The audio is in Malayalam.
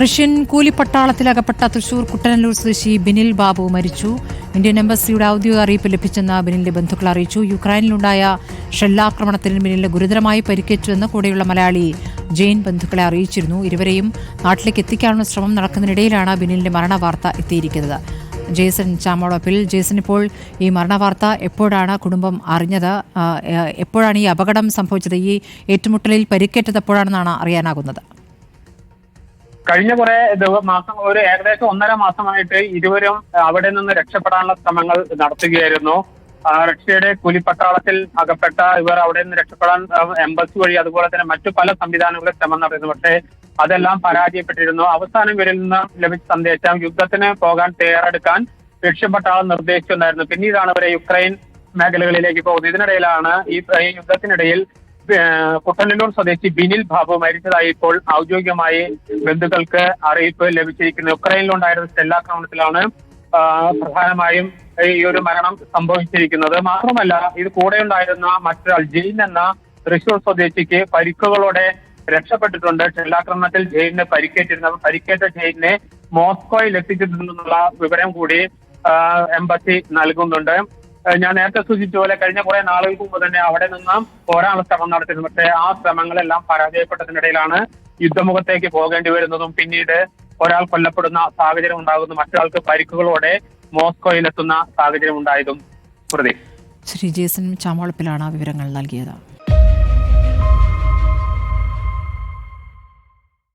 റഷ്യൻ കൂലിപ്പട്ടാളത്തിലകപ്പെട്ട തൃശൂർ കുട്ടനല്ലൂർ സ്വദേശി ബിനിൽ ബാബു മരിച്ചു. ഇന്ത്യൻ എംബസിയുടെ ഔദ്യോഗിക അറിയിപ്പ് ലഭിച്ചെന്ന് ബിനിലിന്റെ ബന്ധുക്കൾ അറിയിച്ചു. യുക്രൈനിലുണ്ടായ ഷെല്ലാക്രമണത്തിൽ ബിനിലിന് ഗുരുതരമായി പരിക്കേറ്റുവെന്ന് കൂടെയുള്ള മലയാളി ജെയിൻ ബന്ധുക്കളെ അറിയിച്ചിരുന്നു. ഇരുവരെയും നാട്ടിലേക്ക് എത്തിക്കാനുള്ള ശ്രമം നടക്കുന്നതിനിടയിലാണ് ബിനിലിന്റെ മരണവാർത്ത എത്തിയിരിക്കുന്നത്. ജേസൺ ചാമോളപ്പിൽ. ജേസൺ, ഇപ്പോൾ ഈ മരണവാർത്ത എപ്പോഴാണ് കുടുംബം അറിഞ്ഞത്? എപ്പോഴാണ് ഈ അപകടം സംഭവിച്ചത്? ഈ ഏറ്റുമുട്ടലിൽ പരിക്കേറ്റത് എപ്പോഴാണെന്നാണ് അറിയാനാകുന്നത്? കഴിഞ്ഞ കുറെ മാസം, ഏകദേശം 1.5 മാസമായിട്ട് ഇരുവരും അവിടെ നിന്ന് രക്ഷപ്പെടാനുള്ള ശ്രമങ്ങൾ നടത്തുകയായിരുന്നു. റഷ്യയുടെ കൂലിപ്പട്ടാളത്തിൽ അകപ്പെട്ട ഇവർ അവിടെ നിന്ന് രക്ഷപ്പെടാൻ എംബസി വഴി അതുപോലെ തന്നെ മറ്റു പല സംവിധാനങ്ങളും ശ്രമം നടത്തുന്നു. പക്ഷേ അതെല്ലാം പരാജയപ്പെട്ടിരുന്നു. അവസാനം ഇവരിൽ നിന്ന് ലഭിച്ച സന്ദേശം യുദ്ധത്തിന് പോകാൻ തയ്യാറെടുക്കാൻ രക്ഷപ്പെട്ടാൾ നിർദ്ദേശിച്ചിട്ടുണ്ടായിരുന്നു. പിന്നീടാണ് ഇവരെ യുക്രൈൻ മേഖലകളിലേക്ക് പോകുന്നത്. ഇതിനിടയിലാണ് ഈ യുദ്ധത്തിനിടയിൽ കുട്ടനല്ലൂർ സ്വദേശി ബിനിൽ ബാബു മരിച്ചതായി ഇപ്പോൾ ഔദ്യോഗികമായി ബന്ധുക്കൾക്ക് അറിയിപ്പ് ലഭിച്ചിരിക്കുന്നു. യുക്രൈനിലുണ്ടായിരുന്ന ഷെല്ലാക്രമണത്തിലാണ് പ്രധാനമായും ഈ ഒരു മരണം സംഭവിച്ചിരിക്കുന്നത്. മാത്രമല്ല, ഇത് കൂടെ ഉണ്ടായിരുന്ന മറ്റൊരാൾ ജെയിൻ എന്ന തൃശൂർ സ്വദേശിക്ക് പരിക്കുകളോടെ രക്ഷപ്പെട്ടിട്ടുണ്ട്. ഷെല്ലാക്രമണത്തിൽ ജെയിനിന് പരിക്കേറ്റ ജെയിനെ മോസ്കോയിൽ എത്തിച്ചിട്ടുണ്ടെന്നുള്ള വിവരം കൂടി എംബസി നൽകുന്നുണ്ട്. ഞാൻ നേരത്തെ സൂചിപ്പിച്ച പോലെ കഴിഞ്ഞ കുറെ നാളുകൾക്ക് മുമ്പ് തന്നെ അവിടെ നിന്ന് പോരാനുള്ള ശ്രമം നടത്തിയിരുന്നു. പക്ഷേ ആ ശ്രമങ്ങളെല്ലാം പരാജയപ്പെട്ടതിനിടയിലാണ് യുദ്ധമുഖത്തേക്ക് പോകേണ്ടി വരുന്നതും പിന്നീട് ഒരാൾ കൊല്ലപ്പെടുന്ന സാഹചര്യം ഉണ്ടാകുന്നു, മറ്റൊരാൾക്ക് പരിക്കുകളോടെ മോസ്കോയിലെത്തുന്ന സാഹചര്യം ഉണ്ടായതും. ശ്രീ ജേസൺ ചാമോളപ്പിലാണ് വിവരങ്ങൾ നൽകിയത്.